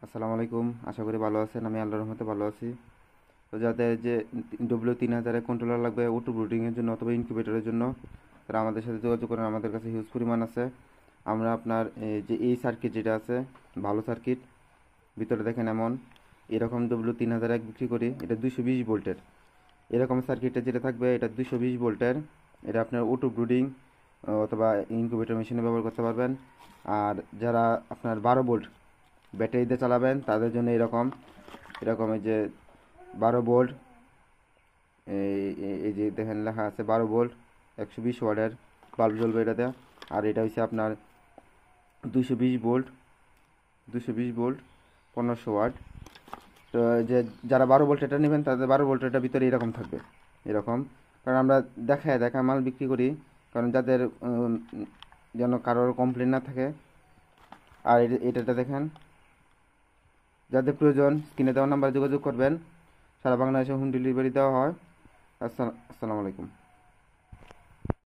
আসসালামু আলাইকুম। আশা করি ভালো আছেন। আমি আল্লাহর রহমতে ভালো আছি। তো যাদের যে W3000 কন্ট্রোলার লাগবে অটো ব্রুডিংয়ের জন্য অথবা ইনকিউবেটরের জন্য, তারা আমাদের সাথে যোগাযোগ করেন। আমাদের কাছে হিউজ পরিমাণ আছে। আমরা আপনার এই সার্কিট যেটা আছে, ভালো সার্কিট, ভিতরে দেখেন এরকম W3000 বিক্রি করি। এটা 220 ভোল্টের। এরকম সার্কিটটা যেটা থাকবে এটা 220 ভোল্টের। এটা আপনার অটো ব্রুডিং অথবা ইনকিউবেটর মেশিনে ব্যবহার করতে পারবেন। আর যারা আপনার 12 ভোল্ট ব্যাটারিতে চালাবেন তাদের জন্য এরকম এরকম এই যে 12 ভোল্ট, এই যে দেখেন লেখা আছে 12 ভোল্ট 120 ওয়াটের বাল্ব জ্বলবে এটাতে। আর এটা হচ্ছে আপনার 220 ভোল্ট 220 ভোল্ট 1500 ওয়াট। তো যে যারা 12 ভোল্ট এটা নেবেন তাদের 12 ভোল্ট এটার ভিতরে এরকম থাকবে এরকম। কারণ আমরা দেখা মাল বিক্রি করি, কারণ যাদের যেন কারোর কমপ্লেন না থাকে। আর এটাতে দেখেন, যাদের প্রয়োজন স্ক্রিনে দেওয়া নাম্বারে যোগাযোগ করবেন। সারা বাংলাদেশে হোম ডেলিভারি দেওয়া হয়। আসসালামু আলাইকুম।